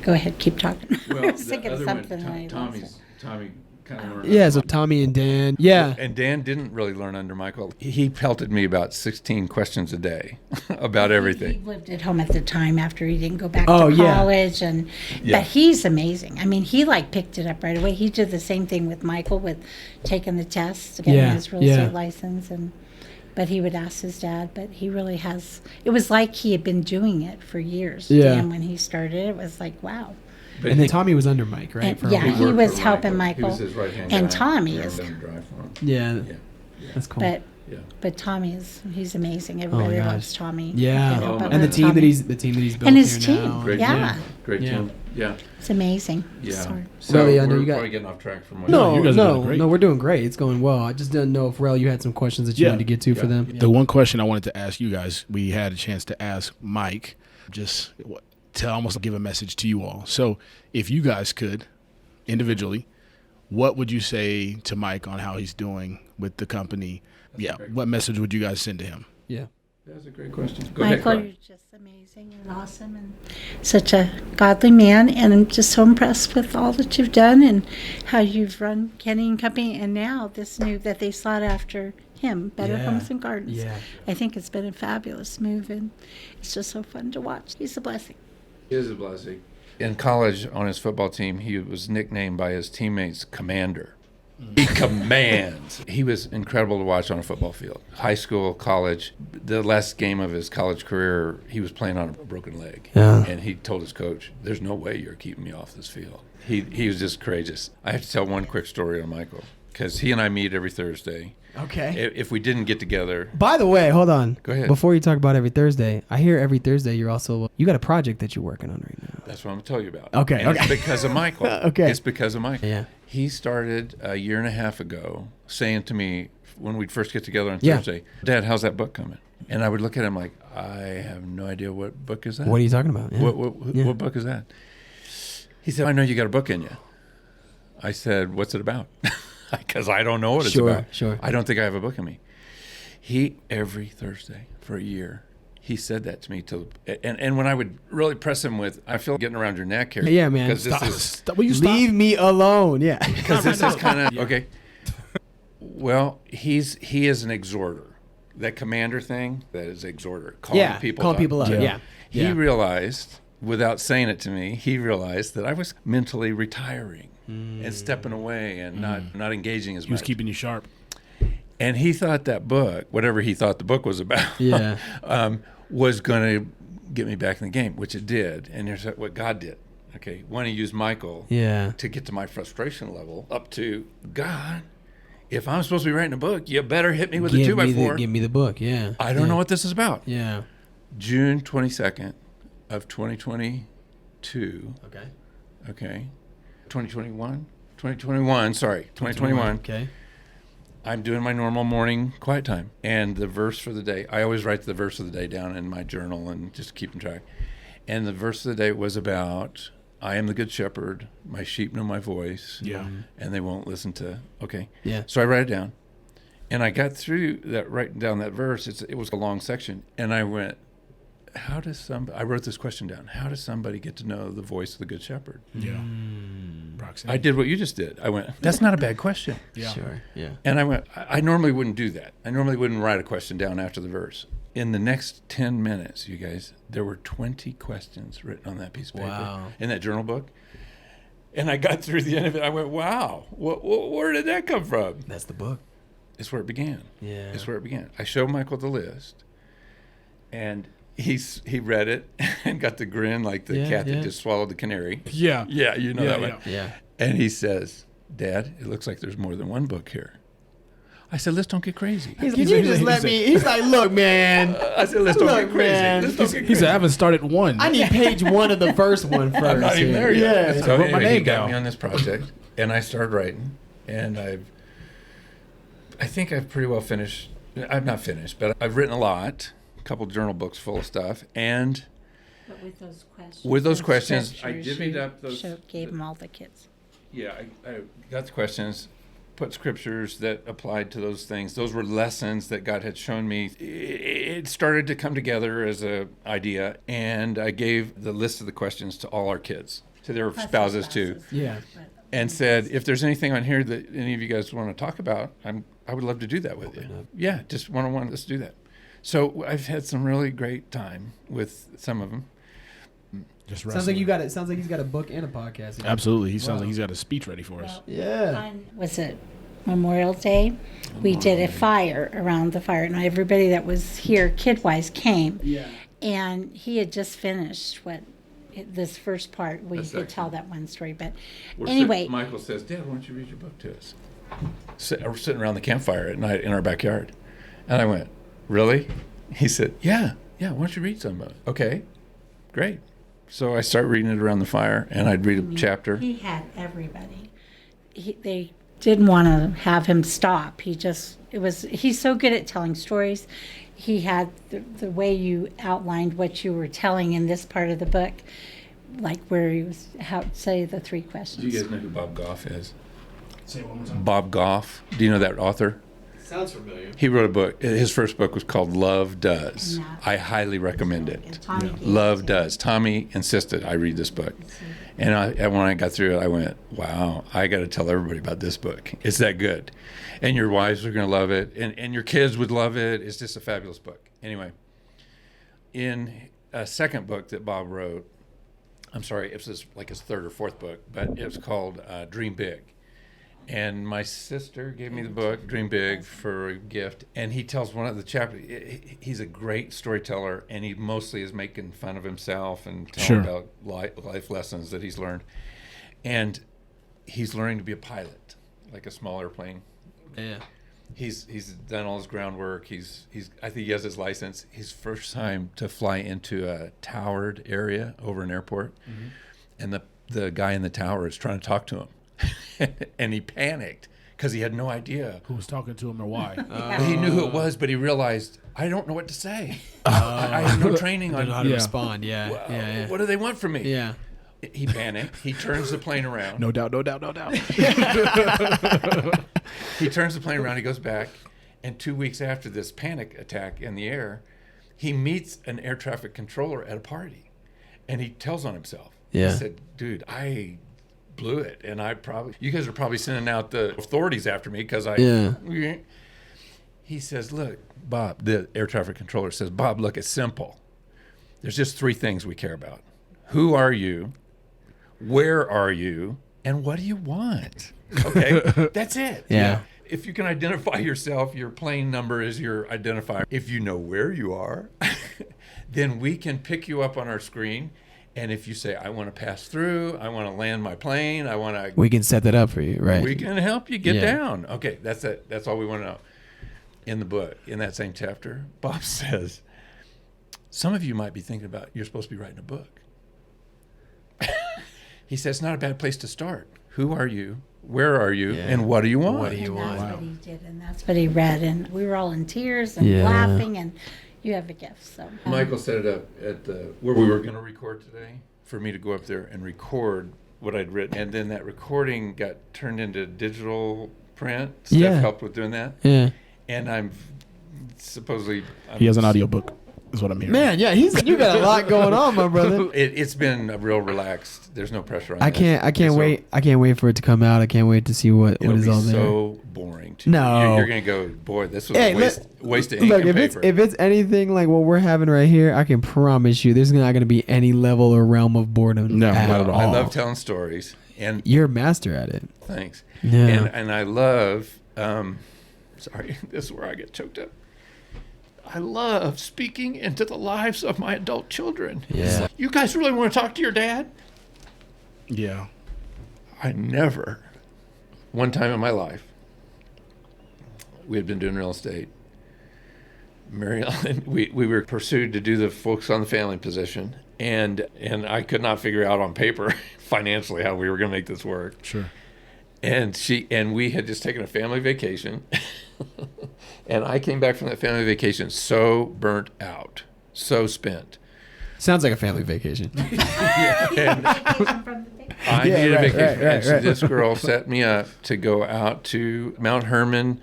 go ahead, keep talking. I was thinking of something. and I lost it. Tommy kind of learned. Yeah. So Tommy and Dan. Yeah. And Dan didn't really learn under Michael. He pelted me about 16 questions a day about everything. He lived at home at the time after he didn't go back Oh, to yeah. college, Yeah. but he's amazing. I mean, he picked it up right away. He did the same thing with Michael with taking the tests to get Yeah, his real yeah. estate license, but he would ask his dad. But he really has. It was like he had been doing it for years. Yeah. Dan, when he started, it was like wow. But And then Tommy was under Mike, right? And- for a yeah, while. he worked was for helping He Michael. was his right-hand And guy. Tommy Ran is- down the drive for him. Yeah. Yeah. That's cool. But Yeah. but Tommy he's amazing. Everybody gosh. loves Tommy. Yeah. Can't help but And the love team that Tommy. he's built And his here team. now. Great Yeah. team. Great Yeah. team. Yeah. It's amazing. Yeah. Sorry. So Really, I know we're you got- probably getting off track from what No, you guys are doing no, great. no. We're doing great. It's going well. I just didn't know if Rel, you had some questions that you Yeah. wanted to get to for them. The one question I wanted to ask you guys, we had a chance to ask Mike, just to almost give a message to you all. So if you guys could, individually, what would you say to Mike on how he's doing with the company? What message would you guys send to him? Yeah. That's a great question. Go Michael, ahead, you're just amazing and awesome and such a godly man. And I'm just so impressed with all that you've done and how you've run Kenney and Company. And now this new that they sought after him, Better Yeah. Homes and Gardens. Yeah. I think it's been a fabulous move, and it's just so fun to watch. He's a blessing. It is a blessing. In college, on his football team, he was nicknamed by his teammates Commander. He commands. He was incredible to watch on a football field. High school, college. The last game of his college career, he was playing on a broken leg. Yeah. And he told his coach, there's no way you're keeping me off this field. He was just courageous. I have to tell one quick story on Michael, because he and I meet every Thursday. Okay. If we didn't get together, By the way, hold on. Go ahead. Before you talk about every Thursday, I hear every Thursday you got a project that you're working on right now. that's what I'm going to tell you about. Okay, And okay. It's because of Michael. Okay. It's because of Michael. Yeah. He started a year and a half ago saying to me when we'd first get together on Yeah. Thursday, Dad, how's that book coming? And I would look at him like, I have no idea what book is that. What are you talking about? Yeah. What book is that? He said, I know you got a book in you. I said, what's it about? Because I don't know what it's about. Sure. I don't think I have a book in me. He, every Thursday for a year, he said that to me. And when I would really press him with, I feel getting around your neck here. Yeah, man. Because this Stop. is, Stop. Will you stop? Leave me alone. Yeah. because this is kind of, okay. Well, he is an exhorter. That commander thing, that is exhorter. Calling people up. Yeah. He realized, without saying it to me, he realized that I was mentally retiring and stepping away and not engaging as He was much. keeping you sharp. And he thought that book, whatever he thought the book was about, Yeah. was going to get me back in the game, which it did. And here's what God did. Okay, when he used Michael Yeah. to get to my frustration level up to, God, if I'm supposed to be writing a book, you better hit me with a 2x4. Give me the book. Yeah. I don't know what this is about. Yeah. June 22nd of 2022. Okay. 2021. Okay. I'm doing my normal morning quiet time. And the verse for the day, I always write the verse of the day down in my journal and just keeping track. And the verse of the day was about, I am the good shepherd. My sheep know my voice. Yeah. And they won't listen to, okay. Yeah. So I write it down. And I got through that, writing down that verse. It was a long section. And I went, I wrote this question down. How does somebody get to know the voice of the good shepherd? Yeah. I did what you just did. I went, that's not a bad question. Yeah. Sure. Yeah. And I went, I normally wouldn't do that. I normally wouldn't write a question down after the verse. In the next 10 minutes, you guys, there were 20 questions written on that piece of paper. Wow. In that journal book. And I got through the end of it. I went, wow, where did that come from? That's the book. It's where it began. Yeah. It's where it began. I showed Michael the list, and he read it and got the grin like the cat that just swallowed the canary. Yeah. Yeah, you know that one. Yeah. And he says, Dad, it looks like there's more than one book here. I said, let's don't get crazy. Can you just let me? He's like, look, man. I said, let's don't Look, get crazy. man. Let's don't get He crazy. said, I haven't started one. I need page 1 of the first one first. I'm not even there yet. Yeah. So I wrote my anyway, he name got down. me on this project, and I started writing, and I think I've pretty well finished. I'm not finished, but I've written a lot, a couple journal books full of stuff, and But with those questions. with those questions, I scriptures, divvied you up those. gave them all the kids. Yeah, I got the questions, put scriptures that applied to those things. Those were lessons that God had shown me. It started to come together as a idea, and I gave the list of the questions to all our kids, to their Plus the spouses too, Yeah. and said, if there's anything on here that any of you guys want to talk about, I would love to do that with you. Yeah, just one-on-one, let's do that. So I've had some really great time with some of them. Just Sounds like you got it. Sounds like he's got a book and a podcast. Absolutely. He sounds Wow. like he's got a speech ready for us. Yeah. Was it Memorial Day? We did a fire around the fire, and everybody that was here, kid-wise, came. Yeah. And he had just finished this first part. We That's could excellent. tell that one story, but We're anyway. Michael says, Dad, why don't you read your book to us? We're sitting around the campfire at night in our backyard. And I went, really? He said, yeah, why don't you read some of it? Okay, great. So I start reading it around the fire, and I'd read a chapter. He had everybody. They didn't want to have him stop. He's so good at telling stories. He had the way you outlined what you were telling in this part of the book, like where he was, say the 3 questions. Do you guys know who Bob Goff is? Say it one more time. Bob Goff. Do you know that author? Sounds familiar. He wrote a book. His first book was called Love Does. No. I highly recommend it. And Tommy gave Love it to Does. Tommy insisted I read this book. And when I got through it, I went, wow, I got to tell everybody about this book. It's that good. And your wives are going to love it. And your kids would love it. It's just a fabulous book. Anyway, in a second book that Bob wrote, I'm sorry, it was like his 3rd or 4th book, but it was called Dream Big. And my sister gave me the book, Dream Big, for a gift. And he tells one of the chapters, he's a great storyteller, and he mostly is making fun of himself and telling about life lessons that he's learned. And he's learning to be a pilot, like a small airplane. Yeah. He's done all his groundwork. I think he has his license. His first time to fly into a towered area over an airport, and the guy in the tower is trying to talk to him. And he panicked because he had no idea. Who was talking to him or why? He knew who it was, but he realized, I don't know what to say. I have no training I don't know how on to respond. Yeah. well, Yeah. what do they want from me? Yeah. He panicked. He turns the plane around. No doubt. He turns the plane around. He goes back. And 2 weeks after this panic attack in the air, he meets an air traffic controller at a party. And he tells on himself. Yeah. He said, dude, I blew it. And you guys are probably sending out the authorities after me because Yeah. He says, look, Bob, the air traffic controller says, Bob, look, it's simple. There's just 3 things we care about. Who are you? Where are you? And what do you want? Okay, that's it. Yeah. If you can identify yourself, your plane number is your identifier. If you know where you are, then we can pick you up on our screen. And if you say, I want to pass through, I want to land my plane, I want to... We can set that up for you, right? We can help you get Yeah. down. Okay, that's it. That's all we want to know. In the book, in that same chapter, Bob says, some of you might be thinking about, you're supposed to be writing a book. He said, it's not a bad place to start. Who are you? Where are you? Yeah. And what do you want? What do you And want? that's what he did, and that's what he read, and we were all in tears and Yeah. laughing, and you have a gift. So Michael set it up at where we were going to record today for me to go up there and record what I'd written. And then that recording got turned into digital print. Steph Yeah. helped with doing that. Yeah. And I'm supposedly... He has an audiobook, is what I'm hearing. Man, yeah, you got a lot going on, my brother. It's been a real relaxed. There's no pressure on I this. can't wait. I can't wait for it to come out. I can't wait to see what It'll is be all there. so boring. No. You're going to go, boy, this was Hey, a waste of ink Look, and if paper. it's anything like what we're having right here, I can promise you, there's not going to be any level or realm of boredom. No, not at all. I love telling stories. And You're a master at it. thanks. Yeah. And I love, sorry, this is where I get choked up. I love speaking into the lives of my adult children. Yeah. You guys really want to talk to your dad? Yeah. I never, one time in my life, we had been doing real estate. Mary Ellen, we were pursued to do the Focus on the Family position, and I could not figure out on paper financially how we were going to make this work. Sure. And we had just taken a family vacation, and I came back from that family vacation so burnt out, so spent. Sounds like a family vacation. And I Yeah, needed a right, vacation. right, And so right. this girl set me up to go out to Mount Hermon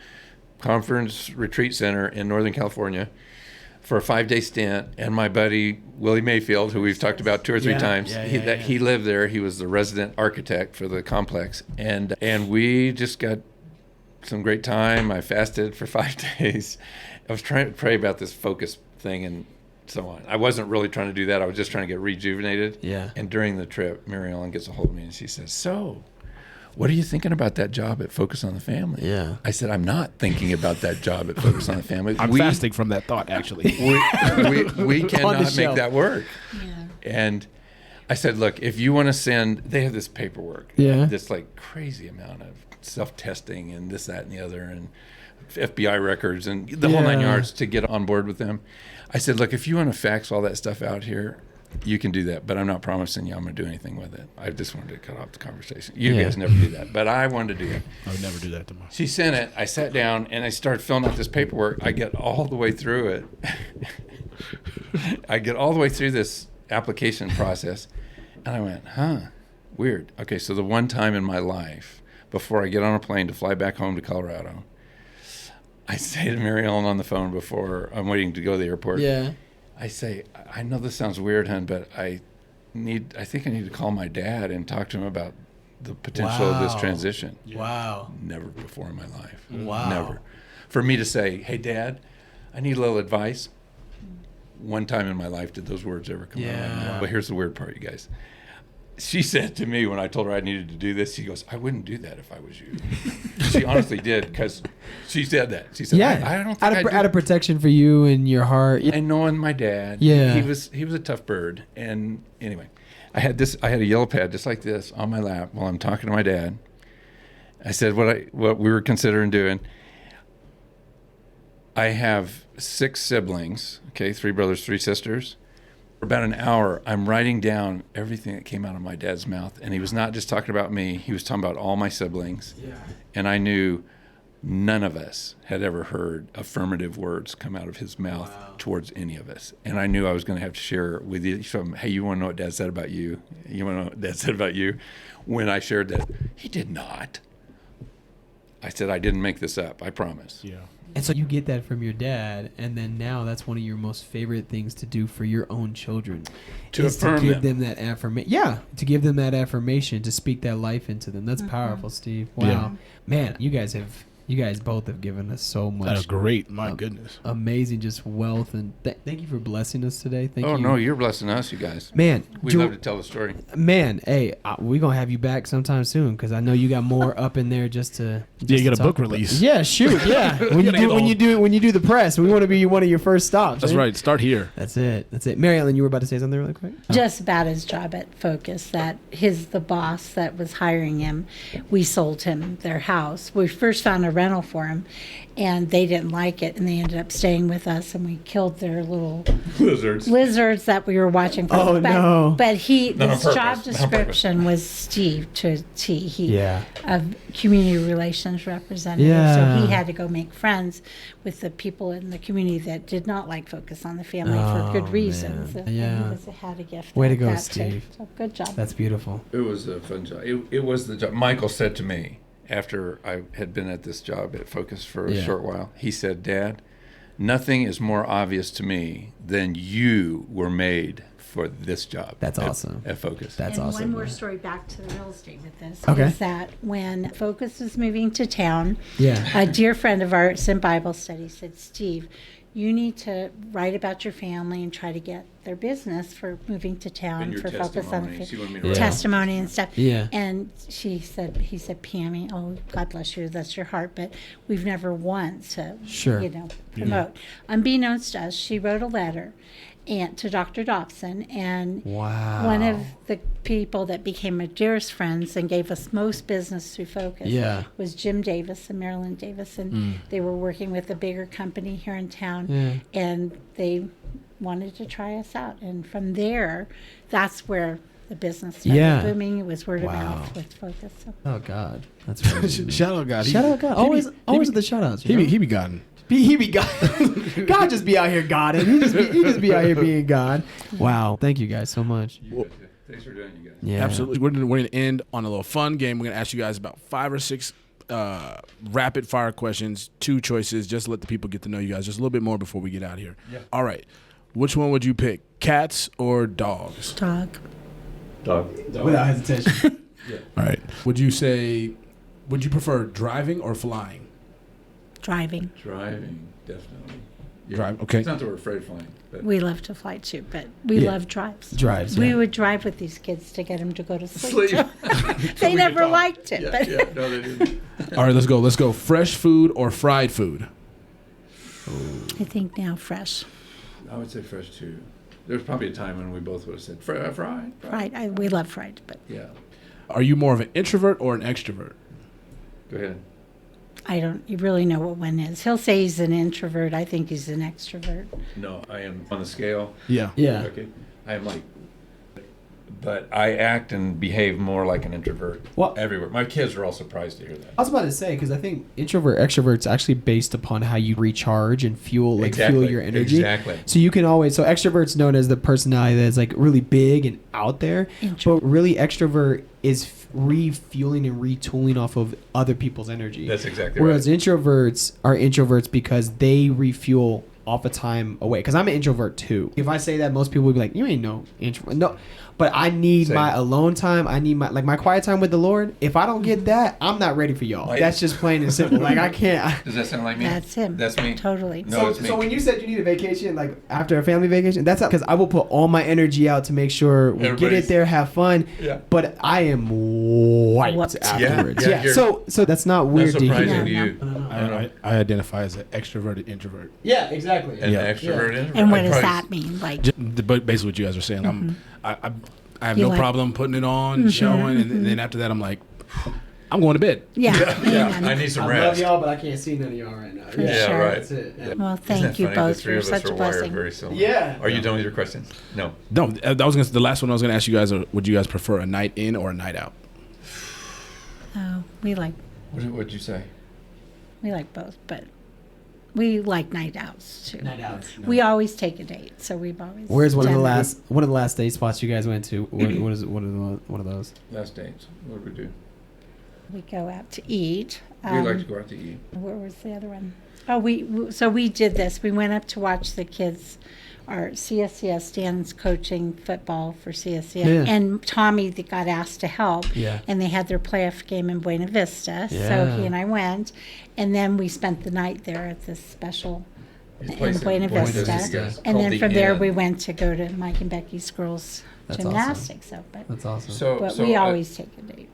Conference Retreat Center in Northern California for a 5-day stint. And my buddy, Willie Mayfield, who we've talked about 2 or 3 times, he lived there. He was the resident architect for the complex. And we just got some great time. I fasted for 5 days. I was trying to pray about this focus thing and so on. I wasn't really trying to do that. I was just trying to get rejuvenated. Yeah. And during the trip, Mary Ellen gets a hold of me and she says, "So, what are you thinking about that job at Focus on the Family?" Yeah. I said, "I'm not thinking about that job at Focus on the Family. I'm fasting from that thought, actually. We cannot make shelf. that work." yeah. And I said, "Look, if you want to send," they have this paperwork, Yeah. this like crazy amount of self-testing and this, that, and the other, and FBI records and the whole 9 Yeah. yards to get on board with them. I said, "Look, if you want to fax all that stuff out here, you can do that, but I'm not promising you I'm going to do anything with it." I just wanted to cut off the conversation. You Yeah. guys never do that, but I wanted to do it. I would never do that to my. She sent it. I sat down and I started filling out this paperwork. I get all the way through it. I get all the way through this application process, and I went, weird. Okay, so the one time in my life before I get on a plane to fly back home to Colorado, I say to Mary Ellen on the phone before I'm waiting to go to the airport. Yeah. I say, "I know this sounds weird, hon, but I think I need to call my dad and talk to him about the potential of this Wow. transition." Wow. Never before in my life. Wow. Never. For me to say, "Hey, Dad, I need a little advice." One time in my life did those words ever come out of my Yeah. mouth. But here's the weird part, you guys. She said to me when I told her I needed to do this, she goes, "I wouldn't do that if I was you." She honestly did, because she said that. She said, Yeah. I don't think out of protection for you and your heart. And knowing my dad, Yeah. he was a tough bird. And anyway, I had a yellow pad just like this on my lap while I'm talking to my dad. I said what we were considering doing. I have 6 siblings, okay, 3 brothers, 3 sisters. For about an hour, I'm writing down everything that came out of my dad's mouth. And he was not just talking about me, he was talking about all my siblings. Yeah. And I knew none of us had ever heard affirmative words come out of his mouth towards any of us. And I knew I was going to have to share with each of them, "Hey, you want to know what Dad said about you? You want to know what Dad said about you?" When I shared that, he did not. I said, "I didn't make this up, I promise." Yeah. And so you get that from your dad, and then now that's one of your most favorite things to do for your own children. To is affirm to give them. them that affirmation. Yeah, to give them that affirmation, to speak that life into them. That's powerful, Steve. Wow. Yeah. Man, you guys both have given us so much. That's great. My goodness. Amazing just wealth, and thank you for blessing us today. Thank Oh, you. no, you're blessing us, you guys. Man, We Joel- love to tell the story. Man, hey, we're gonna have you back sometime soon because I know you got more up in there just to. You get a to talk book about. release. Yeah, shoot, yeah. When you do the press, we want to be one of your first stops. That's right. Start here. That's it. Mary Ellen, you were about to say something really quick. Just about his job at Focus, the boss that was hiring him, we sold him their house. We first found a rental for them, and they didn't like it, and they ended up staying with us, and we killed their little lizards that we were watching. Oh, no. But his purpose. job Not on description was Steve to a T. He Yeah. a community relations representative, Yeah. so he had to go make friends with the people in the community that did not like Focus on the Family for good Oh, reasons. man. And Yeah. he had a gift. Way to like go, that, too. Steve. So good job. That's beautiful. It was a fun job. It was the job. Michael said to me after I had been at this job at Focus for a Yeah. short while, he said, "Dad, nothing is more obvious to me than you were made for this job." That's awesome. At Focus. That's and awesome. one more man. story back to the real estate with this Okay. is that when Focus was moving to town, Yeah. a dear friend of ours in Bible study said, Steve, you need to write about your family and try to get their business for moving to town And your for Focus on the testimony. She wanted me to Yeah. write testimony and stuff. Yeah. And he said, Pammy, oh, God bless you, that's your heart, but we've never once to, Sure. promote. Unbeknownst to us, she wrote a letter to Dr. Dobson, and Wow. one of the people that became our dearest friends and gave us most business through Focus Yeah. was Jim Davis and Marilyn Davis, and they were working with a bigger company here in town, Yeah. and they wanted to try us out. And from there, that's where the business started Yeah. booming. It was word of Wow. mouth with Focus. So. Oh God, that's really Shout out God. Shout out God. Always with the shout outs. He be gotten. He be God. God just be out here Godding. He just be out here being God. Wow. Thank you guys so much. You betcha. Thanks for doing it, you guys. Yeah. Absolutely. We're gonna end on a little fun game. We're gonna ask you guys about 5 or 6 rapid fire questions, 2 choices. Just to let the people get to know you guys just a little bit more before we get out of here. Yeah. All right. Which one would you pick? Cats or dogs? Dog. Dog. Without hesitation. All right. Would you prefer driving or flying? Driving. Driving, definitely. Yeah. Drive. Okay. It's not that we're afraid of flying, but We love to fly too, but we Yeah. love drives. Drives. We Yeah. would drive with these kids to get them to go to sleep. sleep. They we never could talk. liked it. Yeah, but yeah, no, they didn't. All right. Let's go. Let's go. Fresh food or fried food? I think now fresh. I would say fresh too. There was probably a time when we both would have said fried. Fried. We love fried, but Yeah. Are you more of an introvert or an extrovert? Go ahead. I don't really know what one is. He'll say he's an introvert. I think he's an extrovert. No, I am on the scale. Yeah. Yeah. Okay. I am like, but I act and behave more like an introvert. Well- everywhere. My kids are all surprised to hear that. I was about to say because I think introvert extrovert's actually based upon how you recharge and fuel Exactly, your energy. exactly. So you can always extrovert's known as the personality that's like really big and out there, Introvert. but really extrovert is refueling and retooling off of other people's energy. That's exactly Whereas right. introverts are introverts because they refuel off a time away. Because I'm an introvert too. If I say that, most people would be like, "You ain't no introvert." No, but I need Same. my alone time. I need my quiet time with the Lord. If I don't get that, I'm not ready for y'all. Right. That's just plain and simple. Like I can't. Does that sound like me? That's him. That's me. Totally. No, it's me. So when you said you need a vacation, like after a family vacation, that's because I will put all my energy out to make sure we get Everybody's- it there, have fun. Yeah. But I am wiped Whooped. afterwards. Yeah, Yeah. you're- So that's not weird That's to surprising hear. to Yeah, you. I identify as an extroverted introvert. Yeah, exactly. An Yeah. extrovert, introvert. And what I'd does probably- that mean? Like, But basically what you guys are saying, I have You no like- problem putting it on, showing, and then after that I'm like, I'm going to bed. yeah. Yeah, Amen. I need some I rest. love y'all, but I can't see none of y'all right now. For Yeah, sure. right. That's it. Yeah. Well, Isn't thank that you funny? both. The three You're of us such a are wired blessing. very similar. Yeah. Are you done with your questions? No. No, the last one I was going to ask you guys, would you guys prefer a night in or a night out? Oh, we like What'd you say? both, but we like night outs too. Night outs. We always take a date, so we've always. Where's one of the done that. last day spots you guys went to? What is one of those? Last dates. What did we do? We go out to eat. We like to go out to eat. Where was the other one? Oh, we did this. We went up to watch the kids. Our CSCS, Dan's coaching football for CSCS, Yeah. and Tommy that got asked to help. Yeah. And they had their playoff game in Buena Vista, so Yeah. he and I went, and then we spent the night there at this special His in place Buena Vista, guys, and called then The from there Inn. we went to go to Mike and Becky's girls That's awesome. gymnastics. So, but That's awesome. So we always take a date.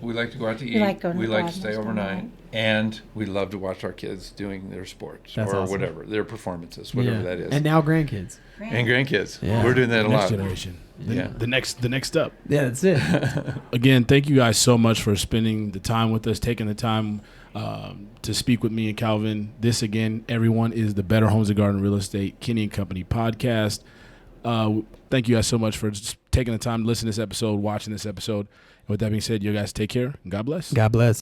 we like to go out to eat. We like going to We like to Gardner's stay one overnight, night. and we love to watch our kids doing their sports That's or awesome. whatever their performances, whatever Yeah. that is, And now grandkids. and grandkids. Yeah. We're doing that a Next lot. generation. Yeah. The next step. Yeah, that's it. Again, thank you guys so much for spending the time with us, taking the time to speak with me and Calvin. This, again, everyone, is the Better Homes and Garden Real Estate Kenney and Company podcast. Thank you guys so much for just taking the time to listen to this episode, watching this episode. And with that being said, you guys take care. And God bless. God bless.